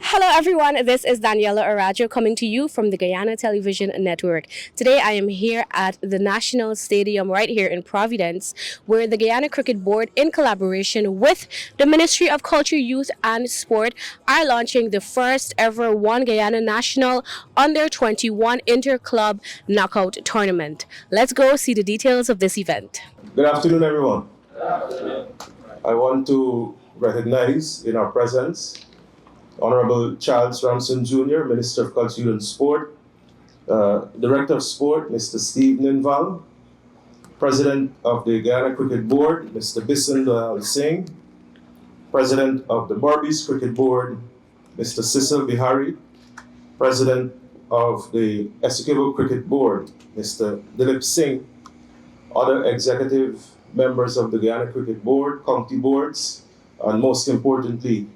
Hello, everyone. This is Daniela Arajo coming to you from the Guyana Television Network. Today, I am here at the National Stadium right here in Providence, where the Guyana Cricket Board, in collaboration with the Ministry of Culture, Youth, and Sport, are launching the first ever One Guyana National Under 21 Inter-Club Knockout Tournament. Let's go see the details of this event. Good afternoon, everyone. I want to recognize in our presence Honorable Charles Ramson Jr., Minister of Culture and Sport, Director of Sport, Mr. Steve Ninval, President of the Guyana Cricket Board, Mr. Bisun Dayal Singh, President of the Barbies Cricket Board, Mr. Cecil Bihari, President of the Essequibo Cricket Board, Mr. Dilip Singh, other executive members of the Guyana Cricket Board, county boards, and most importantly,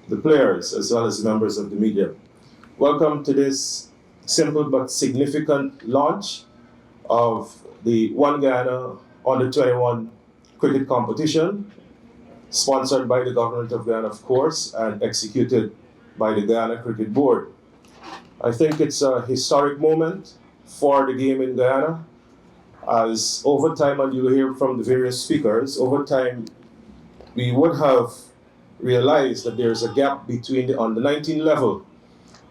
the players as well as members of the media. Welcome to this simple but significant launch of the One Guyana Under 21 cricket competition, sponsored by the Government of Guyana, of course, and executed by the Guyana Cricket Board. I think it's a historic moment for the game in Guyana, as over time, and you'll hear from the various speakers, over time we would have realized that there's a gap between the under 19 level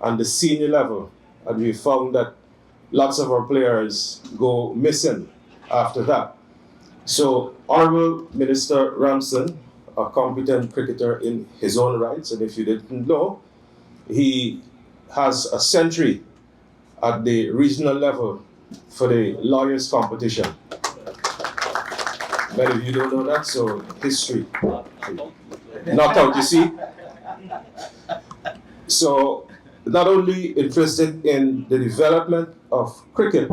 and the senior level, and we found that lots of our players go missing after that. So Honorable Minister Ramson, a competent cricketer in his own rights, and if you didn't know, he has a century at the regional level for the lawyers competition. Many of you don't know that, so history. Not out, you see. So, not only interested in the development of cricket,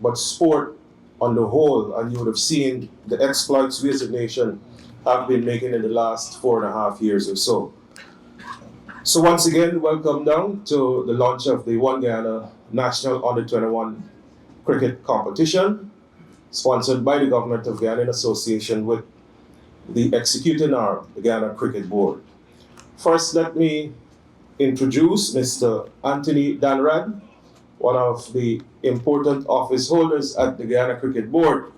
but sport on the whole, and you would have seen the exploits we as a nation have been making in the last 4.5 years or so. So once again, welcome down to the launch of the One Guyana National Under 21 Cricket Competition, sponsored by the Government of Guyana in association with the executing arm, the Guyana Cricket Board. First, let me introduce Mr. Anthony Danrad, one of the important office holders at the Guyana Cricket Board,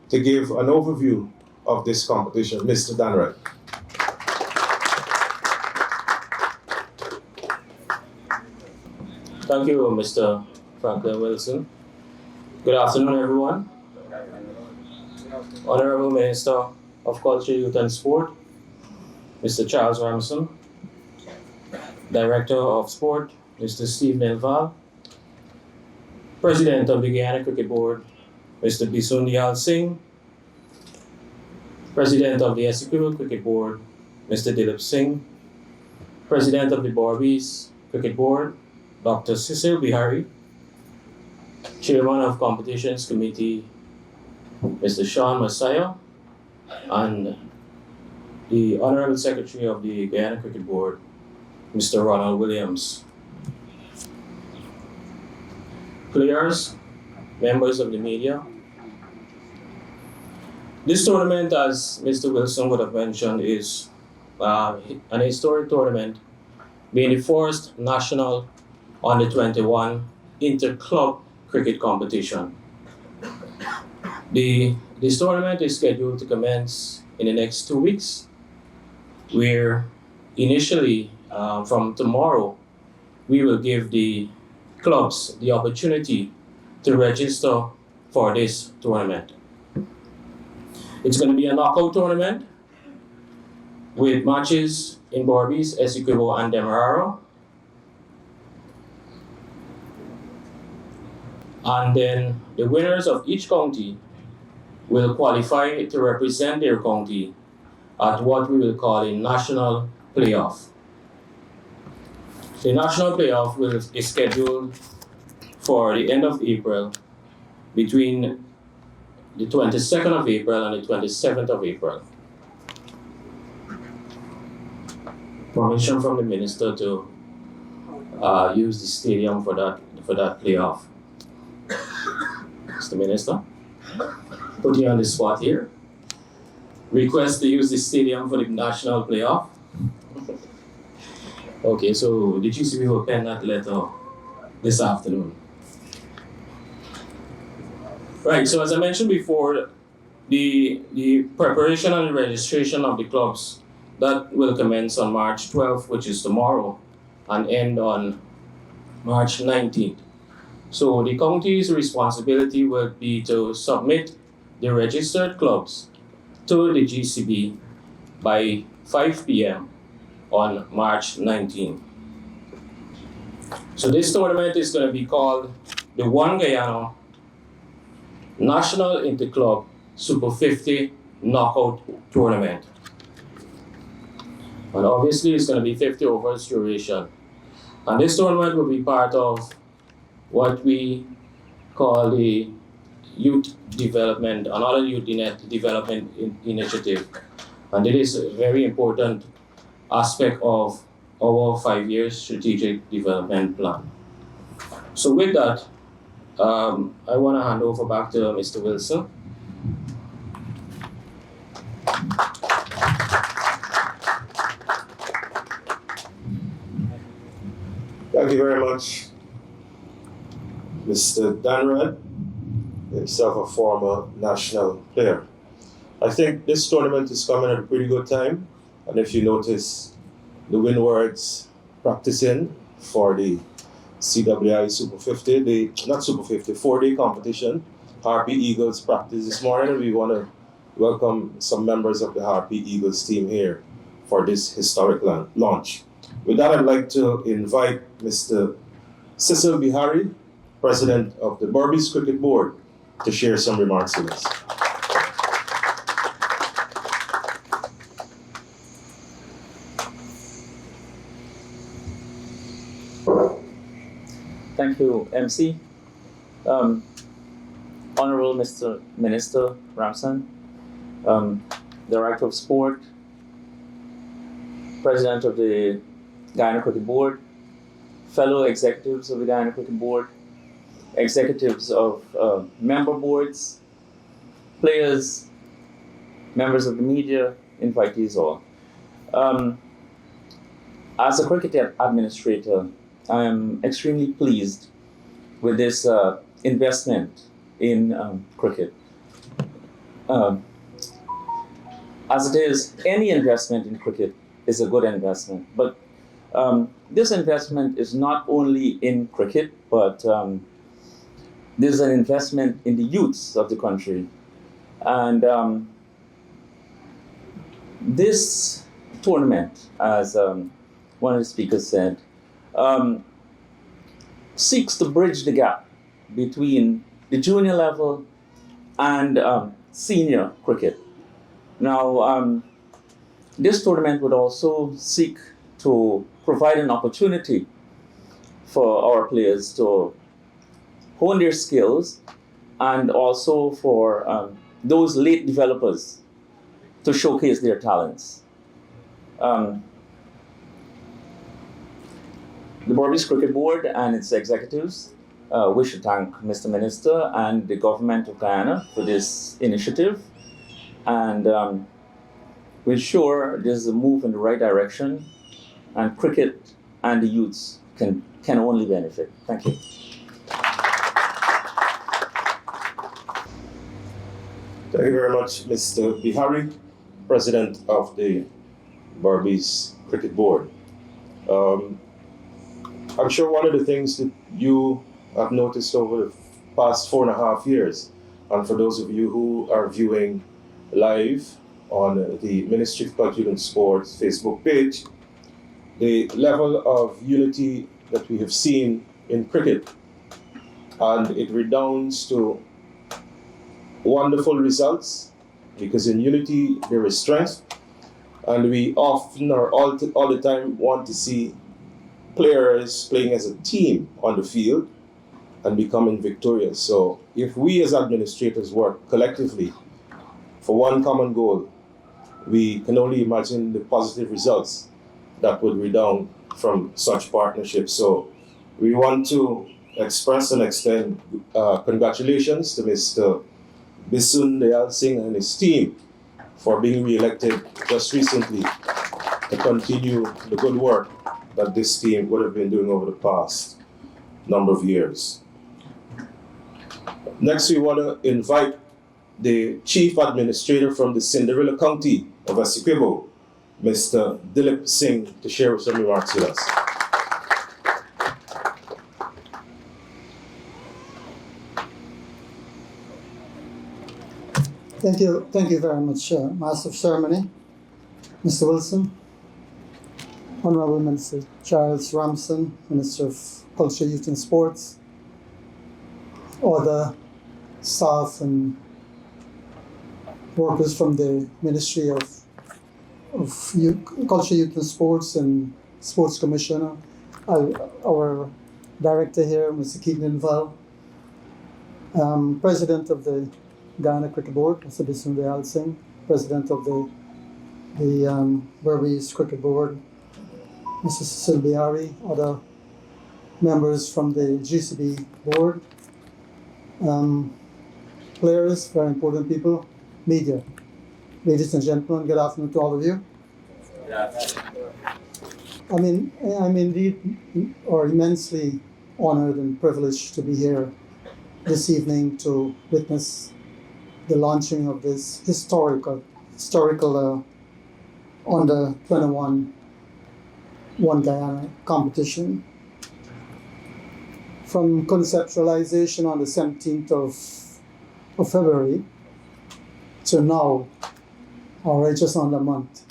to give an overview of this competition. Mr. Danrad. Thank you, Mr. Franklin Wilson. Good afternoon, everyone. Honorable Minister of Culture, Youth and Sport, Mr. Charles Ramson, Director of Sport, Mr. Steve Ninval, President of the Guyana Cricket Board, Mr. Bisun Dayal Singh, President of the Essequibo Cricket Board, Mr. Dilip Singh, President of the Barbies Cricket Board, Dr. Cecil Bihari, Chairman of Competitions Committee, Mr. Sean Messiah, and the Honorable Secretary of the Guyana Cricket Board, Mr. Ronald Williams. Players, members of the media. This tournament, as Mr. Wilson would have mentioned, is an historic tournament, being the first national Under 21 inter-club cricket competition. This tournament is scheduled to commence in the next 2 weeks, where initially from tomorrow we will give the clubs the opportunity to register for this tournament. It's going to be a knockout tournament with matches in Barbies, Essequibo, and Demerara. And then the winners of each county will qualify to represent their county at what we will call a national playoff. The national playoff is scheduled for the end of April, between the 22nd of April and the 27th of April. Permission from the minister to use the stadium for for that playoff. Mr. Minister, put you on the spot here. Request to use the stadium for the national playoff. Okay, so the GCB will pen that letter this afternoon. Right, so as I mentioned before, the preparation and registration of the clubs that will commence on March 12th, which is tomorrow, and end on March 19th. So the county's responsibility will be to submit the registered clubs to the GCB by 5 p.m. on March 19th. So this tournament is going to be called the One Guyana National Interclub Super 50 Knockout Tournament. And obviously it's going to be 50 overs duration. And this tournament will be part of what we call the youth development, another youth development initiative. And it is a very important aspect of our 5-year strategic development plan. So with that, I want to hand over back to Mr. Wilson. Thank you very much, Mr. Danrad, himself a former national player. I think this tournament is coming at a pretty good time, and if you notice, the windwards practicing for the CWI Super 50, not Super 50, 4-day competition. Harpy Eagles practice this morning, and we want to welcome some members of the Harpy Eagles team here for this historic launch. With that, I'd like to invite Mr. Cecil Bihari, President of the Berbice Cricket Board, to share some remarks with us. Thank you, MC. Honorable Mr. Minister Ramson, Director of Sport, President of the Guyana Cricket Board, fellow executives of the Guyana Cricket Board, executives of member boards, players, members of the media, invitees all. As a cricket administrator, I am extremely pleased with this investment in cricket. As it is, any investment in cricket is a good investment, but this investment is not only in cricket, but this is an investment in the youths of the country. And this tournament, as one of the speakers said, seeks to bridge the gap between the junior level and senior cricket. Now, this tournament would also seek to provide an opportunity for our players to hone their skills, and also for those late developers to showcase their talents. The Berbice Cricket Board and its executives wish to thank Mr. Minister and the government of Guyana for this initiative, and we're sure this is a move in the right direction, and cricket and the youths can only benefit. Thank you. Thank you very much, Mr. Bihari, President of the Berbice Cricket Board. I'm sure one of the things that you have noticed over the past 4.5 years, and for those of you who are viewing live on the Ministry of Culture and Sports Facebook page, the level of unity that we have seen in cricket, and it redounds to wonderful results, because in unity there is strength, and we often or all the time want to see players playing as a team on the field and becoming victorious. So if we as administrators work collectively for one common goal, we can only imagine the positive results that would redound from such partnerships. So we want to express and extend congratulations to Mr. Bisun Dayal Singh and his team for being re-elected just recently to continue the good work that this team would have been doing over the past number of years. Next, we want to invite the Chief Administrator from the Cinderella County of Essequibo, Mr. Dilip Singh, to share some remarks with us. Thank you very much, Master of Ceremony, Mr. Wilson, Honorable Minister Charles Ramson, Minister of Culture, Youth and Sports, other staff and workers from the Ministry of Culture, Youth and Sports and Sports Commissioner, our Director here, Mr. Keaton Val, President of the Guyana Cricket Board, Mr. Bisun Dayal Singh, President of the Burmese Cricket Board, Mr. Cecil Biari, other members from the GCB board, players, very important people, media. Ladies and gentlemen, good afternoon to all of you. I'm indeed or immensely honored and privileged to be here this evening to witness the launching of this historical under 21 One Guyana competition. From conceptualization on the 17th of February to now, already just under a month,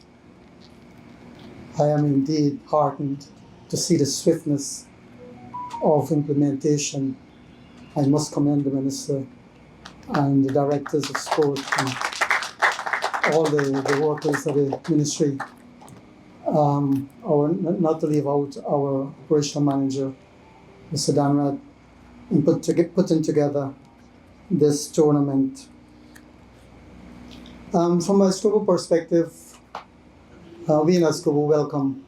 I am indeed heartened to see the swiftness of implementation. I must commend the Minister and the Directors of Sport and all the workers of the Ministry. Not to leave out our operational manager, Mr. Danrad, in putting together this tournament. From a Escobo perspective, we in Escobo welcome,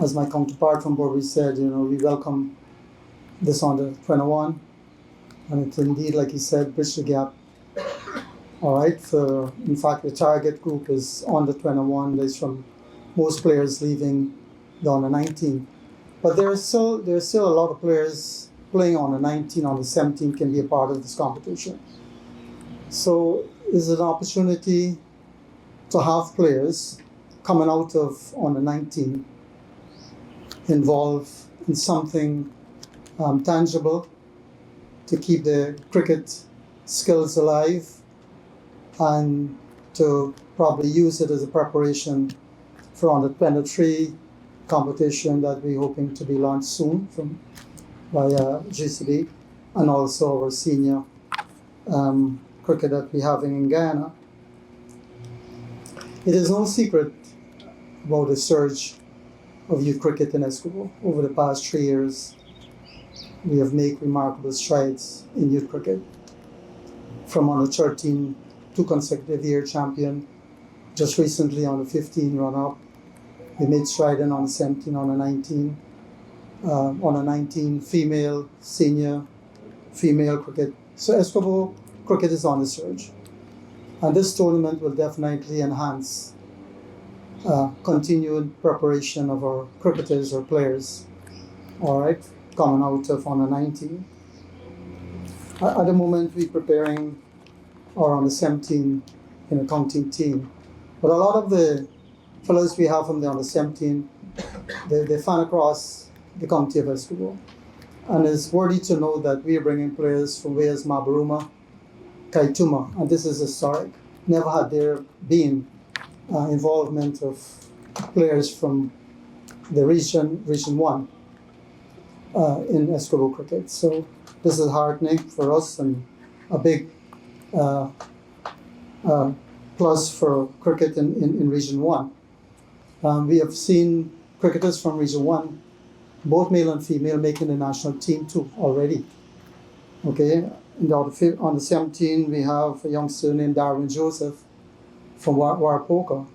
as my counterpart from Borby said, we welcome this under 21, and it's indeed, like he said, bridge the gap. All right, in fact, the target group is under 21. There's from most players leaving the under 19. But there's still a lot of players playing on the 19, on the 17 can be a part of this competition. So is it an opportunity to have players coming out of on the 19 involved in something tangible to keep the cricket skills alive and to probably use it as a preparation for under 23 competition that we're hoping to be launched soon by GCB, and also our senior cricket that we're having in Guyana. It is no secret about the surge of youth cricket in Escobo. Over the past 3 years, we have made remarkable strides in youth cricket. From under 13, 2 consecutive year champion, just recently on the 15 run-up. We made stride in on the 17, on the 19. On the 19, female, senior, female cricket. So Escobo cricket is on the surge. And this tournament will definitely enhance continued preparation of our cricketers or players, all right, coming out of on the 19. At the moment, we're preparing or on the 17 in a counting team. But a lot of the fellows we have from the under 17, they fan across the county of Escobo. And it's worthy to know that we are bringing players from Wales, Mabaruma, Kaituma, and this is historic. Never had there been involvement of players from the region 1 in Escobo cricket. So this is heartening for us and a big plus for cricket in Region 1. We have seen cricketers from Region 1, both male and female, making the national team too already. Okay, on the 17, we have a youngster named Darwin Joseph from Warapoka.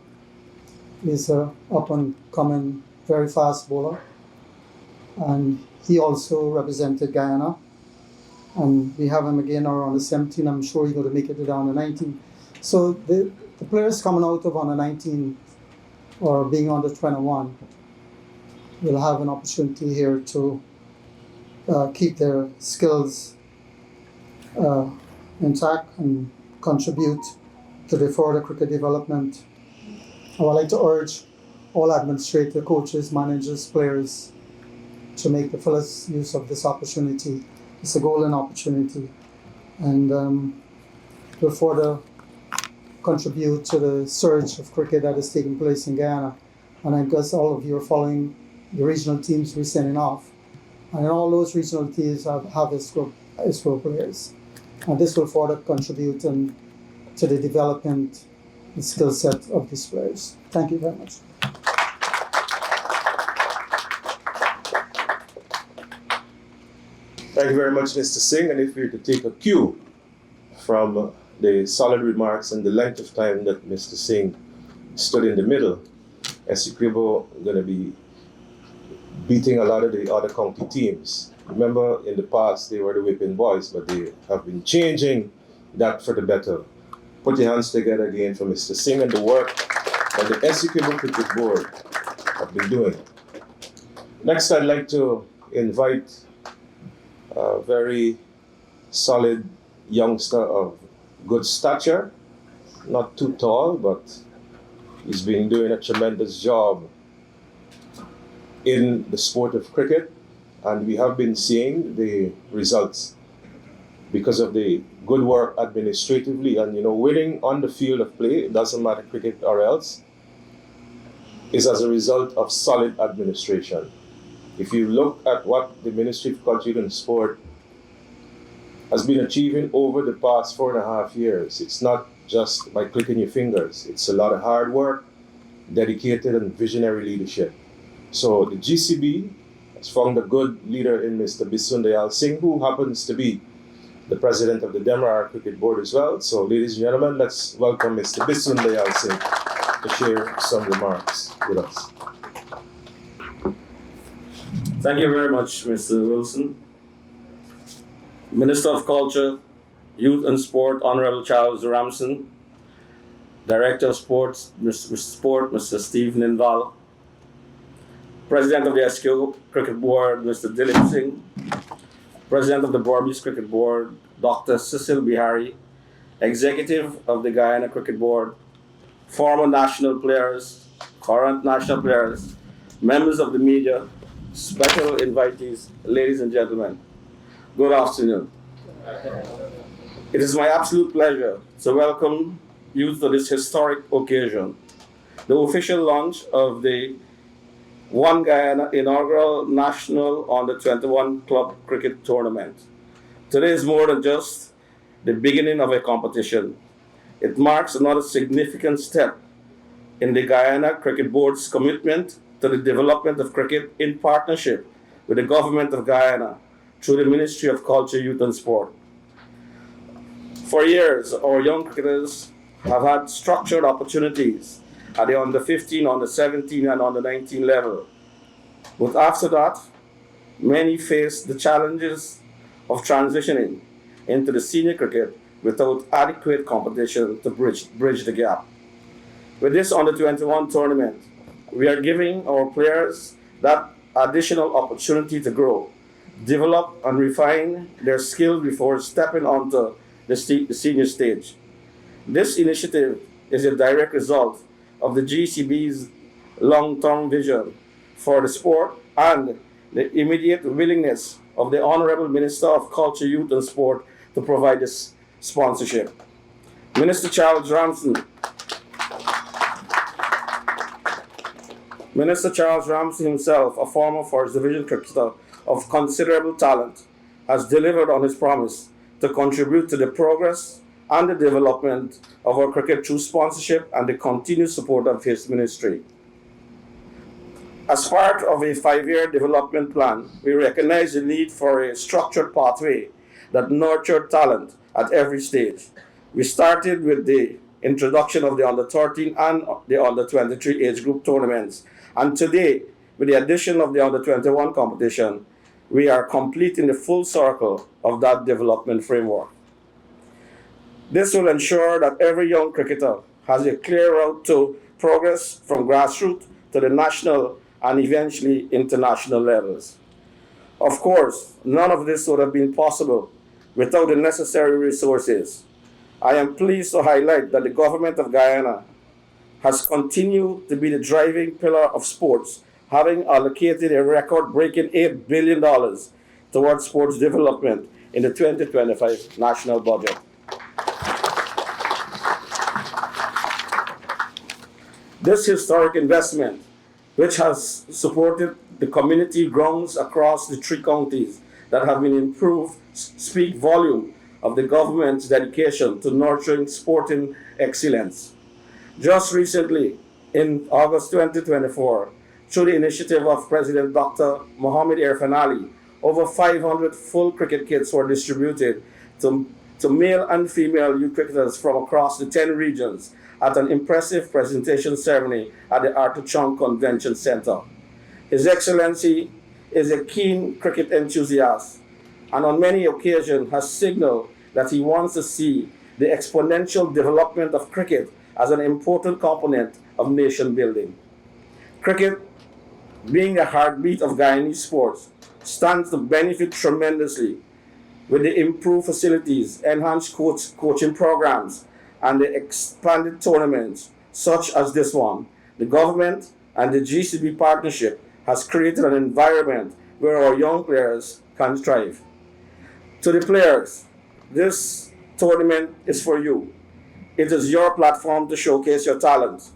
He's a up-and-coming, very fast bowler. And He also represented Guyana, and we have him again now on the 17. I'm sure he's going to make it to the under 19. So the players coming out of under 19 or being under 21 will have an opportunity here to keep their skills intact and contribute to the further cricket development. I would like to urge all administrators, coaches, managers, players to make the fullest use of this opportunity. It's a golden opportunity, and will further contribute to the surge of cricket that is taking place in Guyana. And I guess all of you are following the regional teams we're sending off. And all those regional teams have ISRO players. And this will further contribute to the development and skill set of these players. Thank you very much. Thank you very much, Mr. Singh. And if we were to take a cue from the solid remarks and the length of time that Mr. Singh stood in the middle, Essequibo is going to be beating a lot of the other county teams. Remember, in the past, they were the whipping boys, but they have been changing that for the better. Put your hands together again for Mr. Singh and the work that the Essequibo Cricket Board have been doing. Next, I'd like to invite a very solid youngster of good stature, not too tall, but he's been doing a tremendous job in the sport of cricket, and we have been seeing the results because of the good work administratively. And winning on the field of play, it doesn't matter cricket or else, is as a result of solid administration. If you look at what the Ministry of Culture and Sport has been achieving over the past 4.5 years, it's not just by clicking your fingers. It's a lot of hard work, dedicated and visionary leadership. So the GCB has found a good leader in Mr. Bisundayal Singh, who happens to be the president of the Demerara Cricket Board as well. So ladies and gentlemen, let's welcome Mr. Bisundayal Singh to share some remarks with us. Thank you very much, Mr. Wilson. Minister of Culture, Youth and Sport, Honorable Charles Ramson. Director of Sports, Mr. Steve Ninval. President of the SQ Cricket Board, Mr. Dilip Singh. President of the Burmese Cricket Board, Dr. Cecil Bihari. Executive of the Guyana Cricket Board. Former national players, current national players, members of the media, special invitees, ladies and gentlemen, good afternoon. It is my absolute pleasure to welcome you to this historic occasion, the official launch of the One Guyana inaugural National Under-21 Club Cricket Tournament. Today is more than just the beginning of a competition. It marks another significant step in the Guyana Cricket Board's commitment to the development of cricket in partnership with the Government of Guyana through the Ministry of Culture, Youth and Sport. For years, our young cricketers have had structured opportunities at the under 15, under 17, and under 19 level. But after that, many faced the challenges of transitioning into the senior cricket without adequate competition to bridge the gap. With this under 21 tournament, we are giving our players that additional opportunity to grow, develop and refine their skills before stepping onto the senior stage. This initiative is a direct result of the GCB's long-term vision for the sport and the immediate willingness of the Honorable Minister of Culture, Youth and Sport to provide this sponsorship. Minister Charles Ramson himself, a former First Division cricketer of considerable talent, has delivered on his promise to contribute to the progress and the development of our cricket through sponsorship and the continued support of his ministry. As part of a 5-year development plan, we recognize the need for a structured pathway that nurtured talent at every stage. We started with the introduction of the under-13 and the under-23 age group tournaments, and today, with the addition of the under-21 competition, we are completing the full circle of that development framework. This will ensure that every young cricketer has a clear route to progress from grassroots to the national and eventually international levels. Of course, none of this would have been possible without the necessary resources. I am pleased to highlight that the government of Guyana has continued to be the driving pillar of sports, having allocated a record-breaking $8 billion towards sports development in the 2025 national budget. This historic investment, which has supported the community grounds across the 3 counties that have been improved, speak volume of the government's dedication to nurturing sporting excellence. Just recently, in August 2024, through the initiative of President Dr. Mohamed Irfan Ali, over 500 full cricket kits were distributed to male and female youth cricketers from across the 10 regions at an impressive presentation ceremony at the Arthur Chung Convention Center. His Excellency is a keen cricket enthusiast and on many occasions has signaled that he wants to see the exponential development of cricket as an important component of nation building. Cricket, being the heartbeat of Guyanese sports, stands to benefit tremendously with the improved facilities, enhanced coaching programs, and the expanded tournaments such as this one. The government and the GCB partnership has created an environment where our young players can thrive. To the players, this tournament is for you. It is your platform to showcase your talents,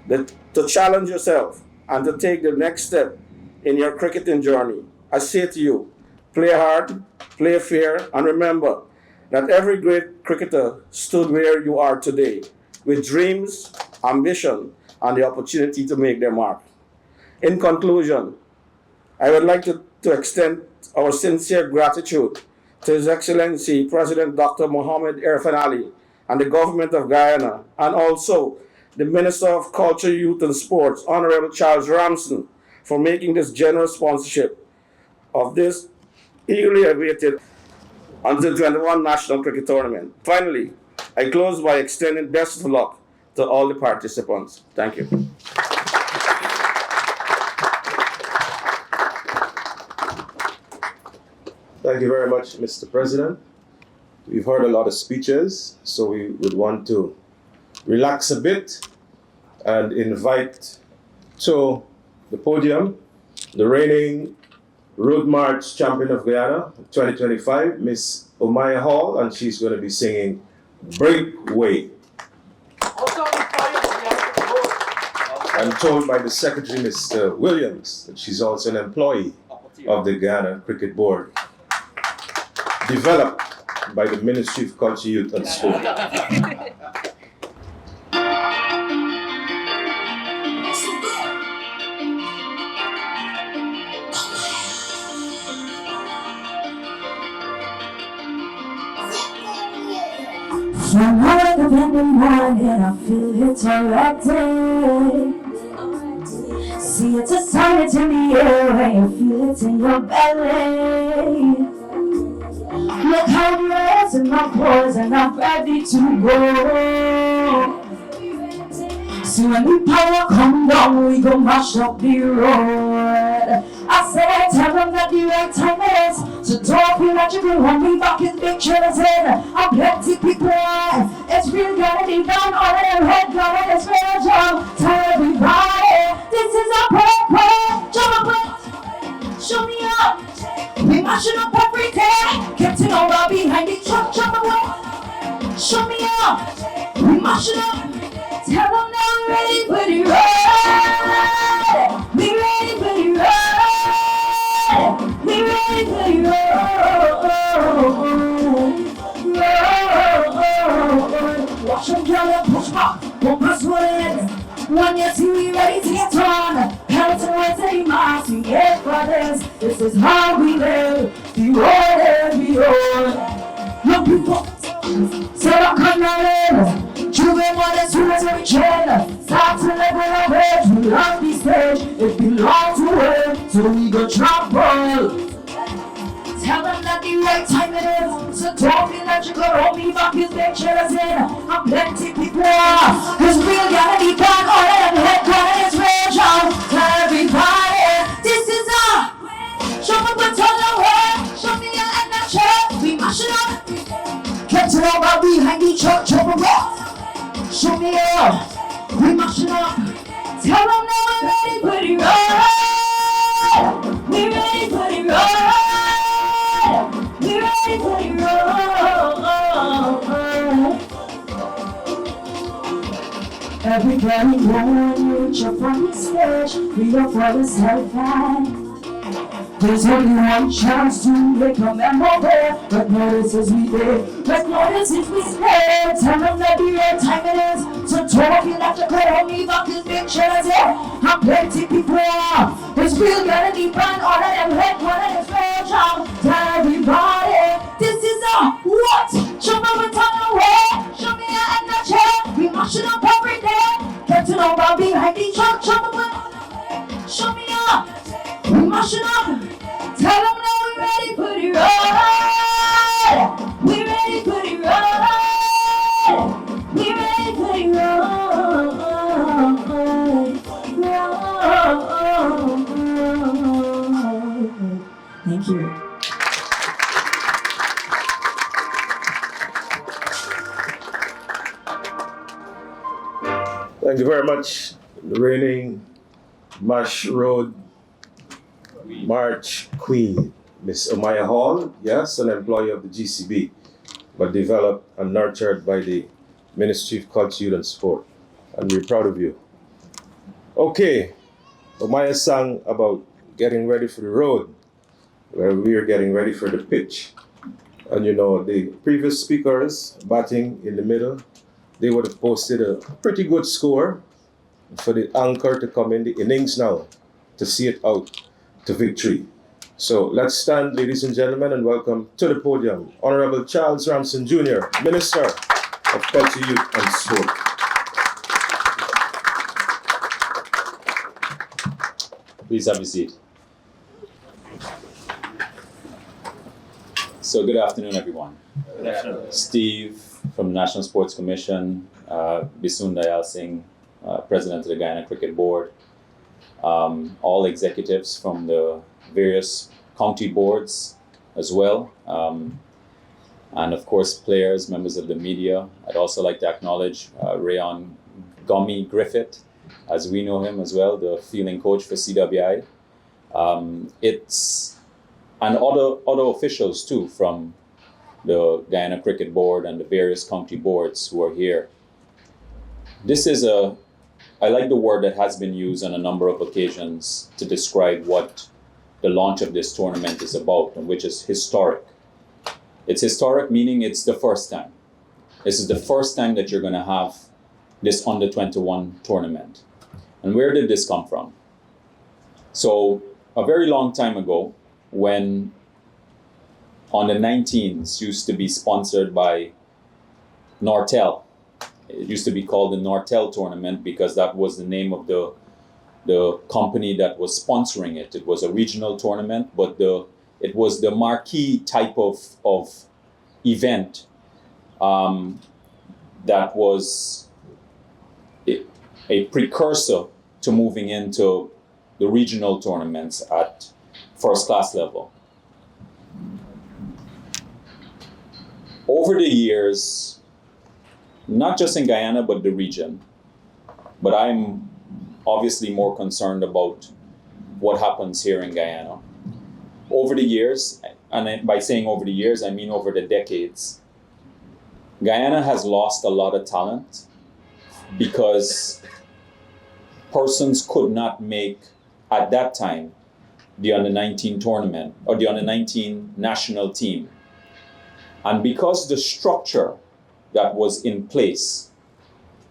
to challenge yourself, and to take the next step in your cricketing journey. I say to you, play hard, play fair, and remember that every great cricketer stood where you are today, with dreams, ambition, and the opportunity to make their mark. In conclusion, I would like to extend our sincere gratitude to His Excellency President Dr. Mohamed Irfan Ali and the government of Guyana, and also the Minister of Culture, Youth and Sports, Honorable Charles Ramson, for making this generous sponsorship of this eagerly awaited Under 21 National Cricket Tournament. Finally, I close by extending best of luck to all the participants. Thank you. Thank you very much, Mr. President. We've heard a lot of speeches, so we would want to relax a bit and invite to the podium the reigning Road March Champion of Guyana 2025, Miss Omaya Hall, and she's going to be singing Breakaway. I'm told by the Secretary, Mr. Williams, that she's also an employee of the Guyana Cricket Board, developed by the Ministry of Culture, Youth and Sport. From wake up in the morning, I feel it already. See it's a silence in the air when you feel it in your belly. Look how the rays in my pores and I'm ready to go. See when the power come down, we go mash up the road. I said, tell them that the right time is. So don't feel like you can want me back in big chillers in. I'm plenty people on. It's real gotta be done. All of them head going is real jump. Tell everybody, this is a break. Jump up, show me up. We mashing up everything. Getting over behind the truck, jump away. Show me up. We mashing up. Tell them now we're ready for the ride. We ready for the ride. We ready for the road. Watch them girl push back. Won't pass what it is. When you see we ready to get on. Peloton with a mask. We get brothers. This is how we live. The road and beyond. Young people. So don't come down in. Children want as soon as we can. Start to live with our rage. We love this stage. It belongs to us. So we go trample. Tell them that the right time it is. So don't feel that you could hold me back, cause they're jealous in. I'm plenty people. Cause real gotta be gone. All of them head gone is real job. Tell everybody, this is a show me what's on the way. Show me your energy. We mash it up. Get to know about behind the church over rock. Show me up. We mash it up. Tell them that we're ready for the ride. We're ready for the ride. We're ready for the ride. Everybody going, reach up on the stage. We go for the selfie. There's only one chance to become memorable. But notice as we did, but notice if we stay. Tell them that the right time it is. So don't feel like to hold me back, cause big shadows here. I'm plenty people. It's real gotta be fun. All of them head, one of them fair job. Tell everybody, this is a what? Show me what's on the way. Show me your energy. We mash it up every day. Get to know about behind the truck. Show me what? Show me up. We mash it up. Tell them that we're ready for the ride. We're ready for the ride. We're ready for the ride. Thank you. Thank you very much, the reigning Marsh Road March Queen, Miss Omaya Hall, yes, an employee of the GCB, but developed and nurtured by the Ministry of Culture, Youth and Sport. And we're proud of you. Okay, Omaya sang about getting ready for the road, where we are getting ready for the pitch. And you know, the previous speakers batting in the middle, they would have posted a pretty good score for the anchor to come in the innings now to see it out to victory. So let's stand, ladies and gentlemen, and welcome to the podium Honorable Charles Ramson Jr., Minister of Culture, Youth and Sport. Please have a seat. So good afternoon, everyone. Good afternoon. Steve from the National Sports Commission, Bisun Dayal Singh, President of the Guyana Cricket Board, all executives from the various county boards as well, and of course players, members of the media. I'd also like to acknowledge Rayon Gummy Griffith, as we know him as well, the fielding coach for CWI. And other officials too from the Guyana Cricket Board and the various county boards who are here. This is I like the word that has been used on a number of occasions to describe what the launch of this tournament is about, and which is historic. It's historic, meaning it's the first time. This is the first time that you're going to have this under-21 tournament. And where did this come from? So a very long time ago, when on the 19s used to be sponsored by Nortel. It used to be called the Nortel tournament because that was the name of the company that was sponsoring it. It was a regional tournament, but it was the marquee type of event that was a precursor to moving into the regional tournaments at first class level. Over the years, not just in Guyana, but the region, but I'm obviously more concerned about what happens here in Guyana. Over the years, and by saying over the years, I mean over the decades, Guyana has lost a lot of talent because persons could not make, at that time, the under-19 tournament or the under-19 national team. And because the structure that was in place,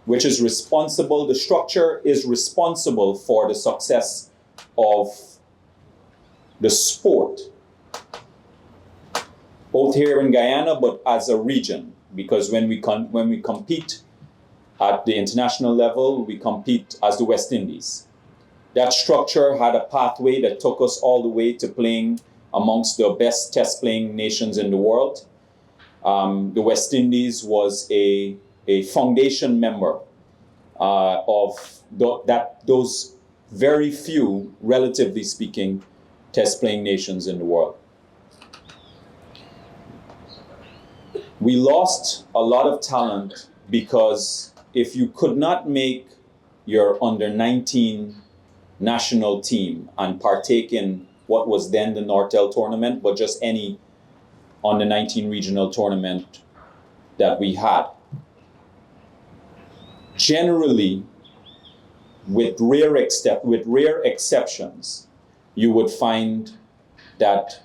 which is responsible, the structure is responsible for the success of the sport, both here in Guyana, but as a region, because when we compete at the international level, we compete as the West Indies. That structure had a pathway that took us all the way to playing amongst the best test playing nations in the world. The West Indies was a foundation member of those very few, relatively speaking, test playing nations in the world. We lost a lot of talent because if you could not make your under 19 national team and partake in what was then the Nortel tournament, but just any under 19 regional tournament that we had, generally, with rare exceptions, you would find that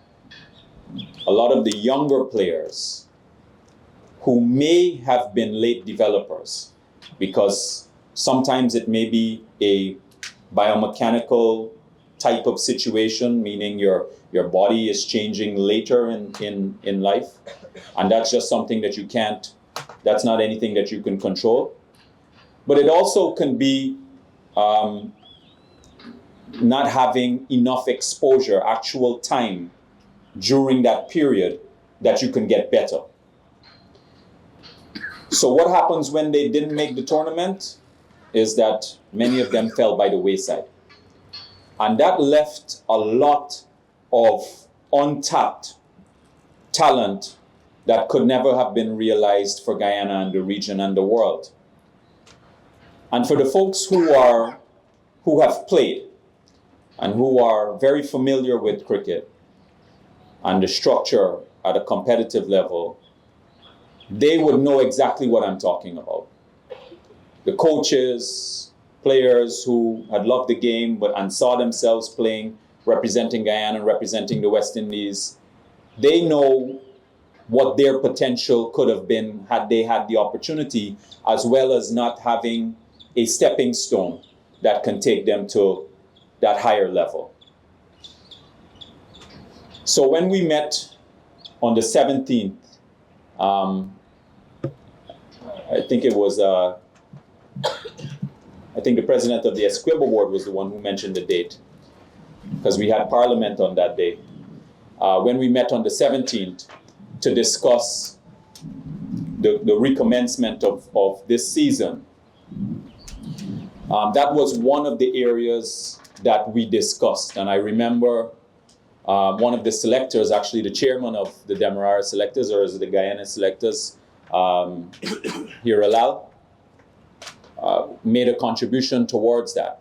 a lot of the younger players who may have been late developers, because sometimes it may be a biomechanical type of situation, meaning your body is changing later in life, and that's just something that that's not anything that you can control. But it also can be not having enough exposure, actual time during that period that you can get better. So what happens when they didn't make the tournament is that many of them fell by the wayside. And that left a lot of untapped talent that could never have been realized for Guyana and the region and the world. And for the folks who have played and who are very familiar with cricket and the structure at a competitive level, they would know exactly what I'm talking about. The coaches, players who had loved the game and saw themselves playing, representing Guyana and representing the West Indies, they know what their potential could have been had they had the opportunity, as well as not having a stepping stone that can take them to that higher level. So when we met on the 17th, I think it was, I think the president of the Esquibo board was the one who mentioned the date, because we had parliament on that day. When we met on the 17th to discuss the recommencement of this season, that was one of the areas that we discussed. And I remember one of the selectors, actually the chairman of the Demerara selectors, or is it the Guyana selectors, Hiralal, made a contribution towards that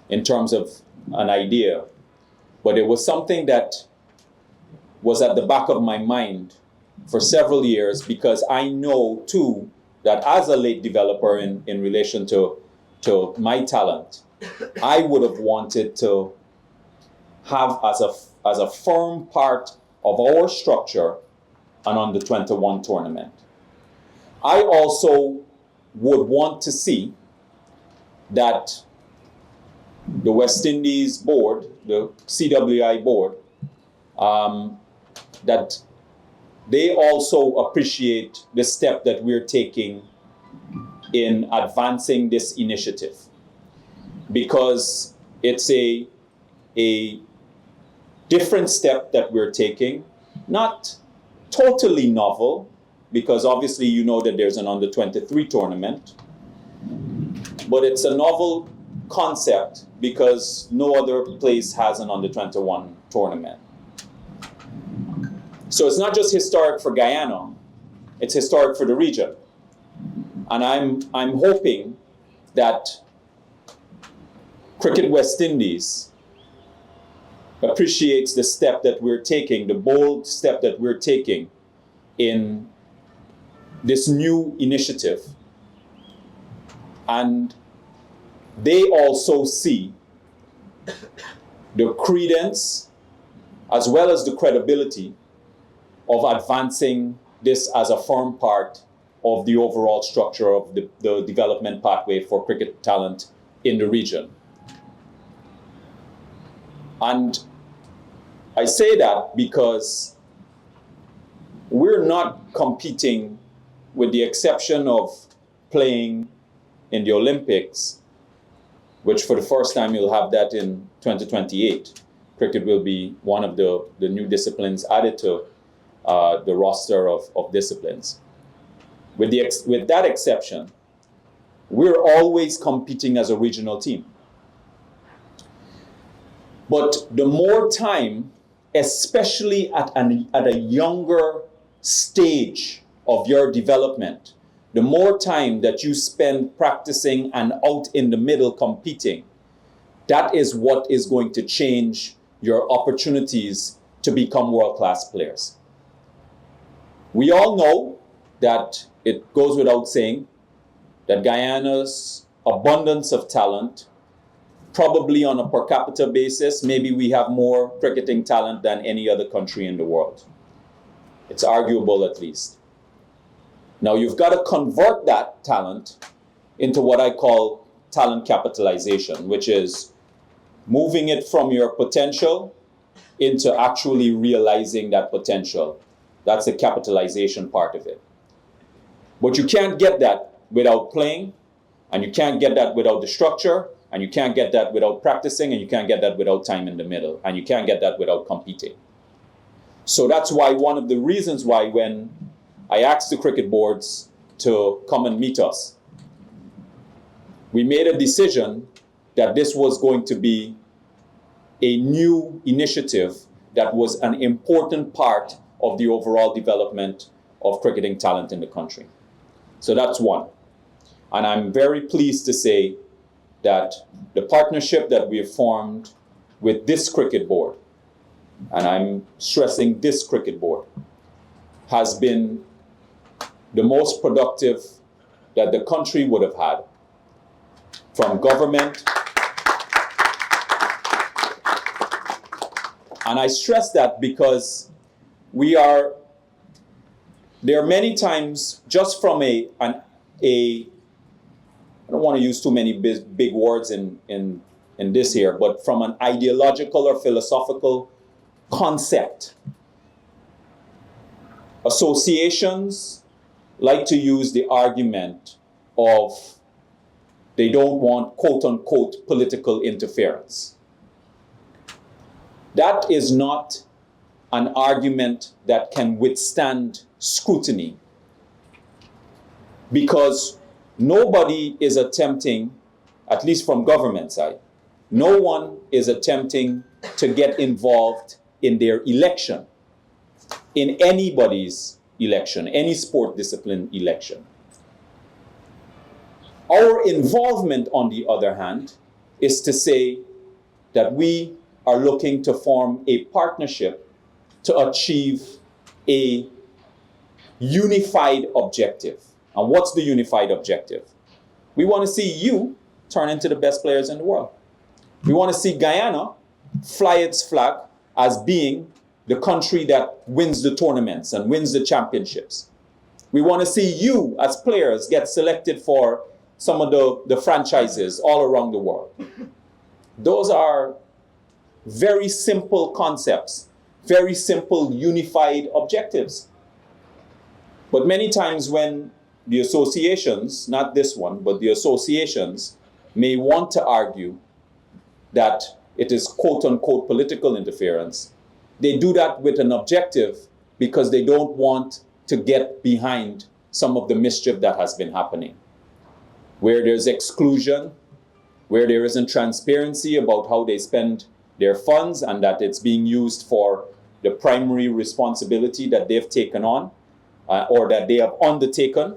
in terms of an idea. But it was something that was at the back of my mind for several years, because I know too that as a late developer in relation to my talent, I would have wanted to have as a firm part of our structure an under-21 tournament. I also would want to see that the West Indies board, the CWI board, that they also appreciate the step that we're taking in advancing this initiative, because it's a different step that we're taking, not totally novel, because obviously you know that there's an under-23 tournament, but it's a novel concept because no other place has an under-21 tournament. So it's not just historic for Guyana, it's historic for the region. And I'm hoping that Cricket West Indies appreciates the step that we're taking, the bold step that we're taking in this new initiative. And they also see the credence as well as the credibility of advancing this as a firm part of the overall structure of the development pathway for cricket talent in the region. And I say that because we're not competing, with the exception of playing in the Olympics, which for the first time you'll have that in 2028. cricket will be one of the new disciplines added to the roster of disciplines. With that exception, we're always competing as a regional team. But the more time, especially at a younger stage of your development, the more time that you spend practicing and out in the middle competing, that is what is going to change your opportunities to become world-class players. We all know that it goes without saying that Guyana's abundance of talent, probably on a per capita basis, maybe we have more cricketing talent than any other country in the world. It's arguable at least. Now you've got to convert that talent into what I call talent capitalization, which is moving it from your potential into actually realizing that potential. That's the capitalization part of it. But you can't get that without playing, and you can't get that without the structure, and you can't get that without practicing, and you can't get that without time in the middle, and you can't get that without competing. So that's why one of the reasons why when I asked the cricket boards to come and meet us, we made a decision that this was going to be a new initiative that was an important part of the overall development of cricketing talent in the country. So that's one. And I'm very pleased to say that the partnership that we have formed with this cricket board, and I'm stressing this cricket board, has been the most productive that the country would have had, from government. And I stress that because there are many times, just from I don't want to use too many big words in this here, but from an ideological or philosophical concept, associations like to use the argument of they don't want quote-unquote political interference. That is not an argument that can withstand scrutiny, because nobody is attempting, at least from government side, no one is attempting to get involved in their election, in anybody's election, any sport discipline election. Our involvement, on the other hand, is to say that we are looking to form a partnership to achieve a unified objective. And what's the unified objective? We want to see you turn into the best players in the world. We want to see Guyana fly its flag as being the country that wins the tournaments and wins the championships. We want to see you as players get selected for some of the franchises all around the world. Those are very simple concepts, very simple unified objectives. But many times when the associations, not this one, but the associations may want to argue that it is quote-unquote political interference, they do that with an objective because they don't want to get behind some of the mischief that has been happening. Where there's exclusion, where there isn't transparency about how they spend their funds and that it's being used for the primary responsibility that they've taken on or that they have undertaken.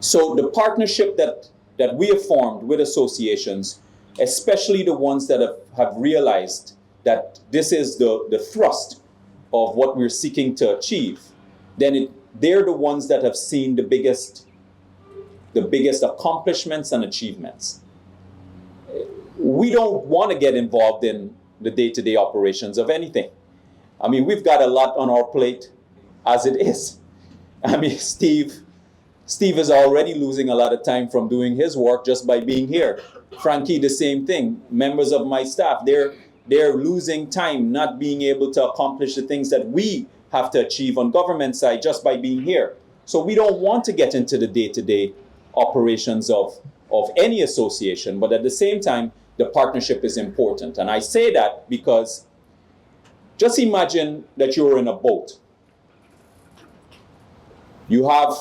So the partnership that we have formed with associations, especially the ones that have realized that this is the thrust of what we're seeking to achieve, then they're the ones that have seen the biggest accomplishments and achievements. We don't want to get involved in the day-to-day operations of anything. I mean, we've got a lot on our plate as it is. I mean, Steve is already losing a lot of time from doing his work just by being here. Frankie, the same thing. Members of my staff, they're losing time not being able to accomplish the things that we have to achieve on government side just by being here. So we don't want to get into the day-to-day operations of any association, but at the same time, the partnership is important. And I say that because just imagine that you're in a boat. You have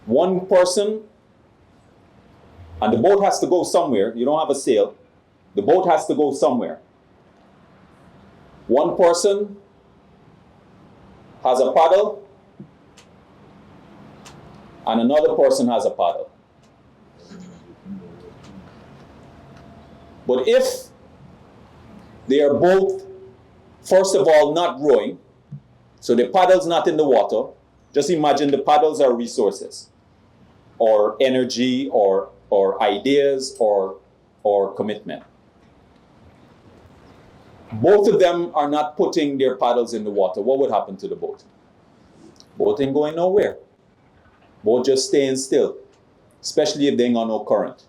one person, and the boat has to go somewhere. You don't have a sail. The boat has to go somewhere. One person has a paddle, and another person has a paddle. But if they are both, first of all, not rowing, so the paddle's not in the water, just imagine the paddles are resources, or energy, or ideas, or commitment. Both of them are not putting their paddles in the water. What would happen to the boat? Boat ain't going nowhere. Boat just staying still, especially if they ain't got no current.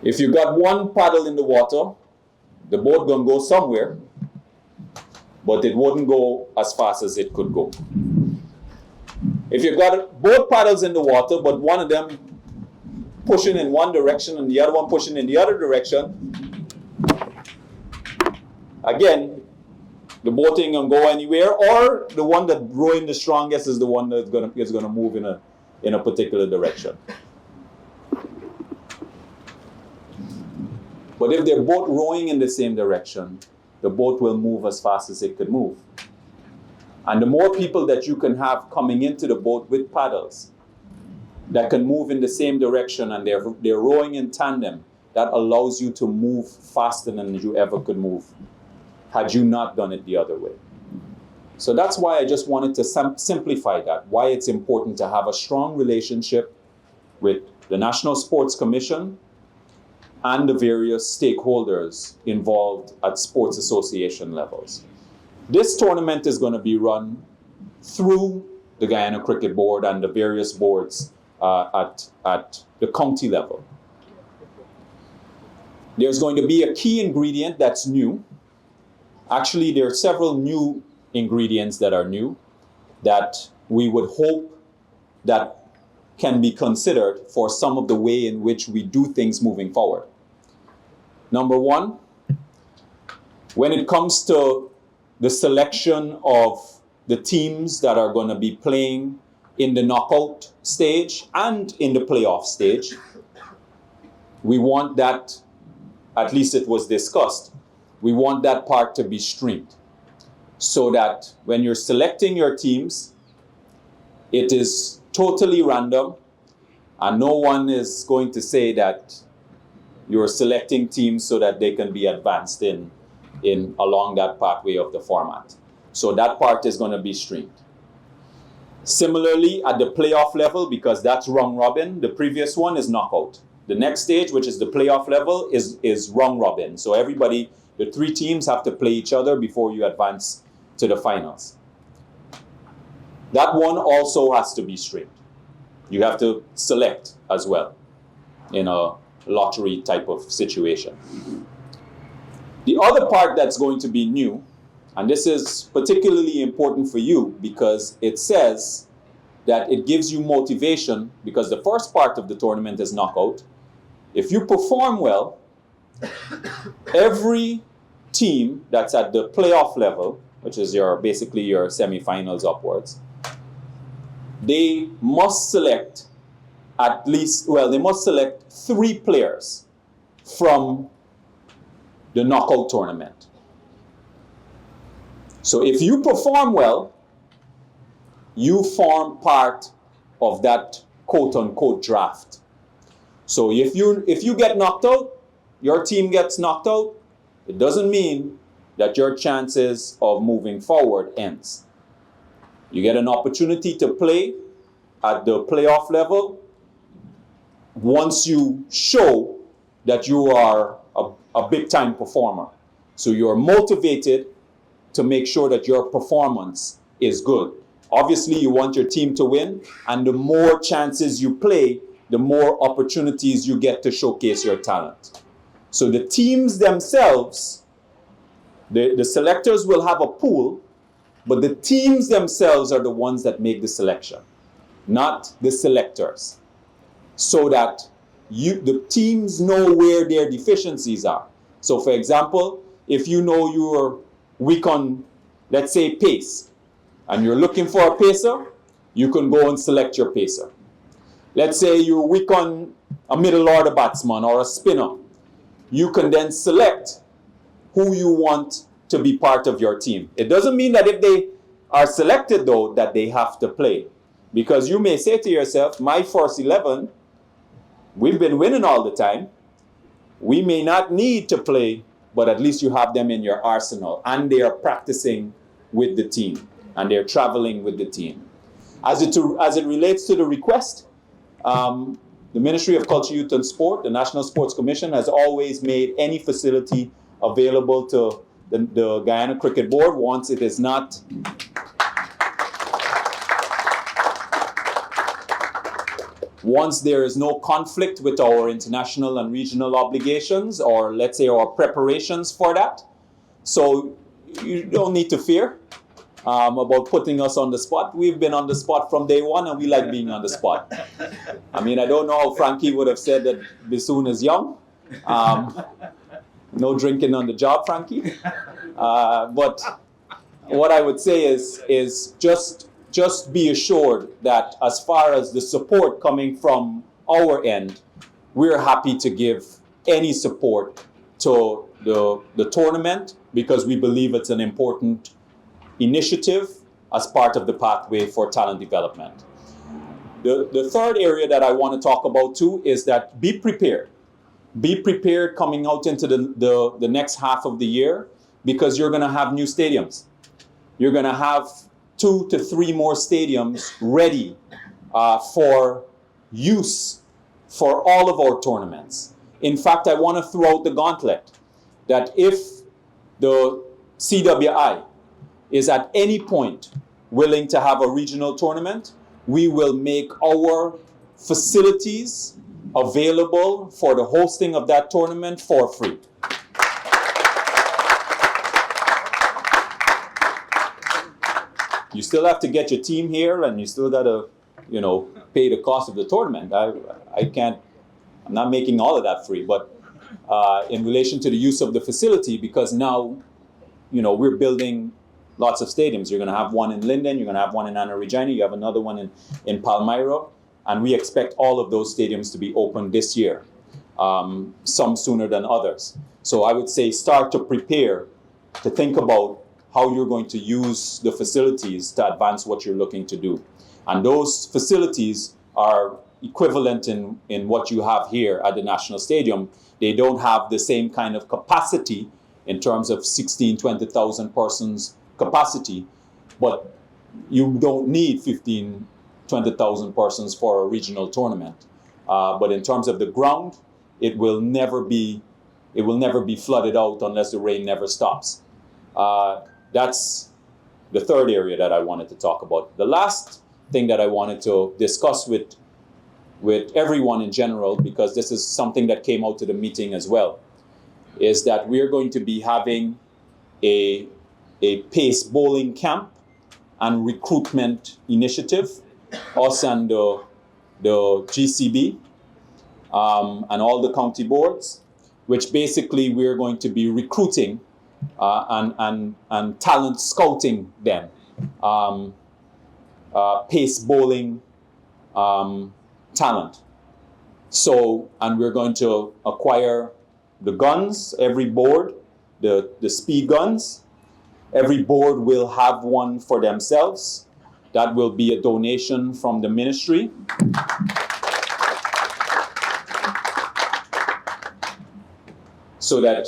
If you got one paddle in the water, the boat gonna go somewhere, but it wouldn't go as fast as it could go. If you've got both paddles in the water, but one of them pushing in one direction and the other one pushing in the other direction, again, the boat ain't gonna go anywhere, or the one that's rowing the strongest is the one that's gonna move in a particular direction. But if they're both rowing in the same direction, the boat will move as fast as it could move. And the more people that you can have coming into the boat with paddles that can move in the same direction and they're rowing in tandem, that allows you to move faster than you ever could move had you not done it the other way. So that's why I just wanted to simplify that, why it's important to have a strong relationship with the National Sports Commission and the various stakeholders involved at sports association levels. This tournament is going to be run through the Guyana Cricket Board and the various boards at the county level. There's going to be a key ingredient that's new. Actually, there are several new ingredients that are new that we would hope that can be considered for some of the way in which we do things moving forward. Number one, when it comes to the selection of the teams that are going to be playing in the knockout stage and in the playoff stage, we want that, at least it was discussed, we want that part to be streamed so that when you're selecting your teams, it is totally random and no one is going to say that you're selecting teams so that they can be advanced in along that pathway of the format. So that part is going to be streamed. Similarly, at the playoff level, because that's round robin, the previous one is knockout. The next stage, which is the playoff level, is round robin. So everybody, the three teams have to play each other before you advance to the finals. That one also has to be streamed. You have to select as well in a lottery type of situation. The other part that's going to be new, and this is particularly important for you because it says that it gives you motivation, because the first part of the tournament is knockout. If you perform well, every team that's at the playoff level, which is basically your semifinals upwards, they must select they must select 3 players from the knockout tournament. So if you perform well, you form part of that quote-unquote draft. So if you get knocked out, your team gets knocked out, it doesn't mean that your chances of moving forward ends. You get an opportunity to play at the playoff level once you show that you are a big-time performer. So you're motivated to make sure that your performance is good. Obviously, you want your team to win, and the more chances you play, the more opportunities you get to showcase your talent. So the teams themselves, the selectors will have a pool, but the teams themselves are the ones that make the selection, not the selectors. So that the teams know where their deficiencies are. So for example, if you know you're weak on, let's say, pace, and you're looking for a pacer, you can go and select your pacer. Let's say you're weak on a middle order batsman or a spinner. You can then select who you want to be part of your team. It doesn't mean that if they are selected, though, that they have to play. Because you may say to yourself, my first 11, we've been winning all the time. We may not need to play, but at least you have them in your arsenal. And they are practicing with the team. And they're traveling with the team. As it relates to the request, the Ministry of Culture, Youth and Sport, the National Sports Commission, has always made any facility available to the Guyana Cricket Board once it is not once there is no conflict with our international and regional obligations, or let's say our preparations for that. So you don't need to fear about putting us on the spot. We've been on the spot from day one, and we like being on the spot. I mean, I don't know how Frankie would have said that Bissoon is young. No drinking on the job, Frankie. But what I would say is just be assured that as far as the support coming from our end, we're happy to give any support to the tournament, because we believe it's an important initiative as part of the pathway for talent development. The third area that I want to talk about too is that be prepared. Be prepared coming out into the next half of the year, because you're going to have new stadiums. You're going to have 2 to 3 more stadiums ready for use for all of our tournaments. In fact, I want to throw out the gauntlet that if the CWI is at any point willing to have a regional tournament, we will make our facilities available for the hosting of that tournament for free. You still have to get your team here, and you still got to, pay the cost of the tournament. I'm not making all of that free, but in relation to the use of the facility, because now, we're building lots of stadiums. You're going to have one in Linden, you're going to have one in Anna Regina, you have another one in Palmyra, and we expect all of those stadiums to be open this year, some sooner than others. So I would say start to prepare to think about how you're going to use the facilities to advance what you're looking to do. And those facilities are equivalent in what you have here at the National Stadium. They don't have the same kind of capacity in terms of 16, 20,000 persons capacity, but you don't need 15, 20,000 persons for a regional tournament. But in terms of the ground, it will never be flooded out unless the rain never stops. That's the third area that I wanted to talk about. The last thing that I wanted to discuss with everyone in general, because this is something that came out to the meeting as well, is that we're going to be having a pace bowling camp and recruitment initiative, us and the GCB and all the county boards, which basically we're going to be recruiting and talent scouting them, pace bowling talent. So, and we're going to acquire the guns, every board, the speed guns. Every board will have one for themselves. That will be a donation from the ministry. So that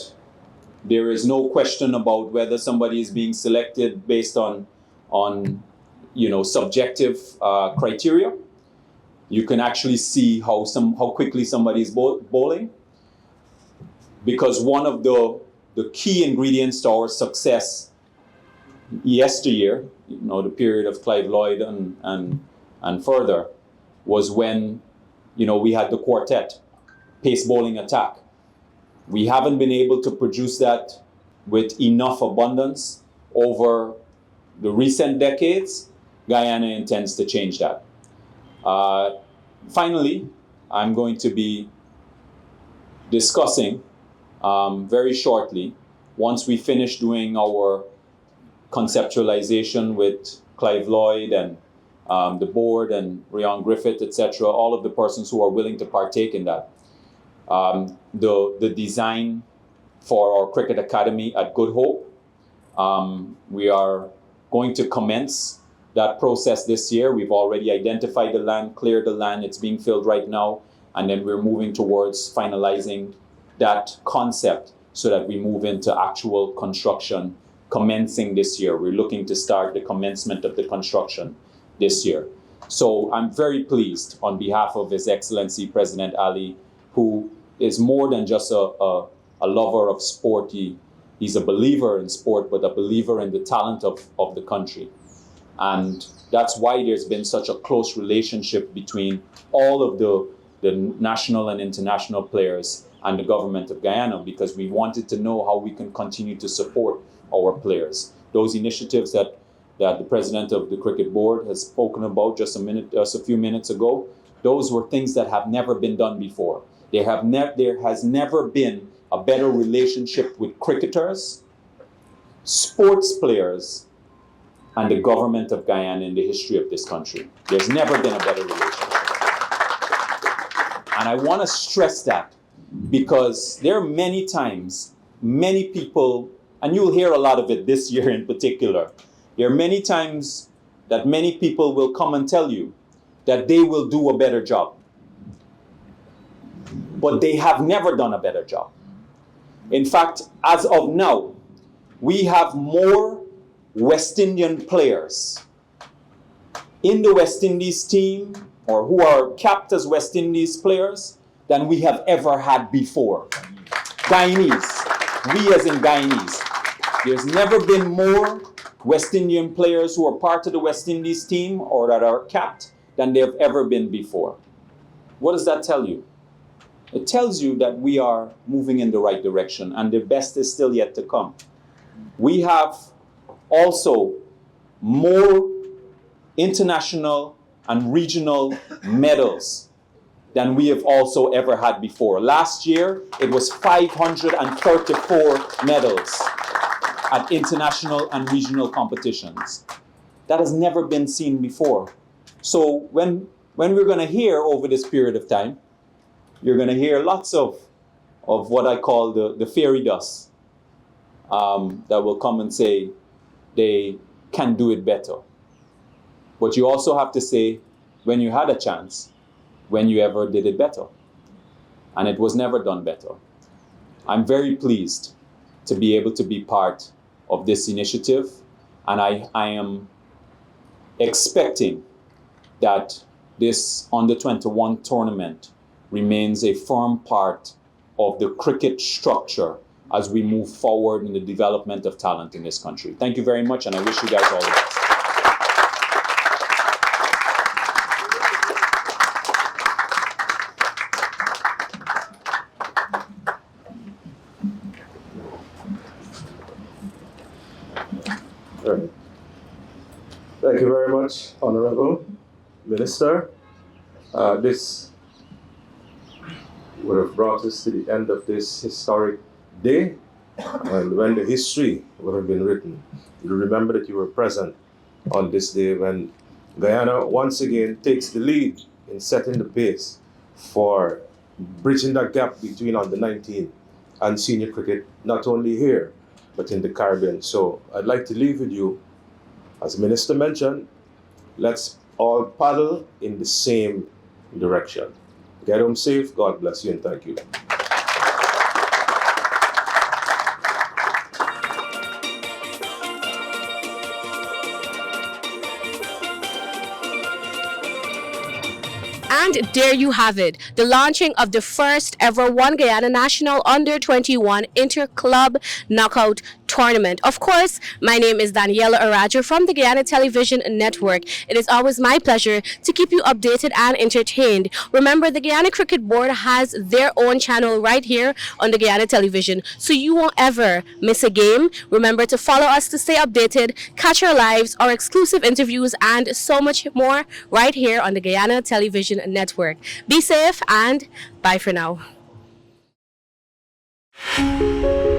there is no question about whether somebody is being selected based on subjective criteria. You can actually see how quickly somebody is bowling, because one of the key ingredients to our success yesteryear, the period of Clive Lloyd and further, was when we had the quartet pace bowling attack. We haven't been able to produce that with enough abundance over the recent decades. Guyana intends to change that. Finally, I'm going to be discussing very shortly, once we finish doing our conceptualization with Clive Lloyd and the board and Ryan Griffith, etc., all of the persons who are willing to partake in that. The design for our cricket academy at Good Hope, we are going to commence that process this year. We've already identified the land, cleared the land, it's being filled right now, and then we're moving towards finalizing that concept so that we move into actual construction commencing this year. We're looking to start the commencement of the construction this year. So I'm very pleased on behalf of His Excellency President Ali, who is more than just a lover of sport. He's a believer in sport, but a believer in the talent of the country. And that's why there's been such a close relationship between all of the national and international players and the government of Guyana, because we wanted to know how we can continue to support our players. Those initiatives that the president of the cricket board has spoken about just a few minutes ago, those were things that have never been done before. There has never been a better relationship with cricketers, sports players, and the government of Guyana in the history of this country. There's never been a better relationship. And I want to stress that, because there are many times, many people, and you'll hear a lot of it this year in particular, there are many times that many people will come and tell you that they will do a better job. But they have never done a better job. In fact, as of now, we have more West Indian players in the West Indies team, or who are capped as West Indies players, than we have ever had before. Guyanese. We as in Guyanese. There's never been more West Indian players who are part of the West Indies team or that are capped than there have ever been before. What does that tell you? It tells you that we are moving in the right direction and the best is still yet to come. We have also more international and regional medals than we have also ever had before. Last year, it was 534 medals at international and regional competitions. That has never been seen before. So when we're going to hear over this period of time, you're going to hear lots of what I call the fairy dust that will come and say they can do it better. But you also have to say, when you had a chance, when you ever did it better. And it was never done better. I'm very pleased to be able to be part of this initiative, and I am expecting that this Under-21 tournament remains a firm part of the cricket structure as we move forward in the development of talent in this country. Thank you very much, and I wish you guys all the best. All right. Thank you very much, Honorable Minister. This would have brought us to the end of this historic day, and when the history would have been written, you'll remember that you were present on this day when Guyana once again takes the lead in setting the pace for bridging that gap between under-19 and senior cricket, not only here, but in the Caribbean. So I'd like to leave with you, as the Minister mentioned, let's all paddle in the same direction. Get home safe, God bless you, and thank you. And there you have it, the launching of the first ever One Guyana National Under-21 Inter-Club Knockout Tournament. Of course, my name is Daniela Arajo from the Guyana Television Network. It is always my pleasure to keep you updated and entertained. Remember, the Guyana Cricket Board has their own channel right here on the Guyana Television, so you won't ever miss a game. Remember to follow us to stay updated, catch our lives, our exclusive interviews, and so much more right here on the Guyana Television Network. Be safe and bye for now. Thank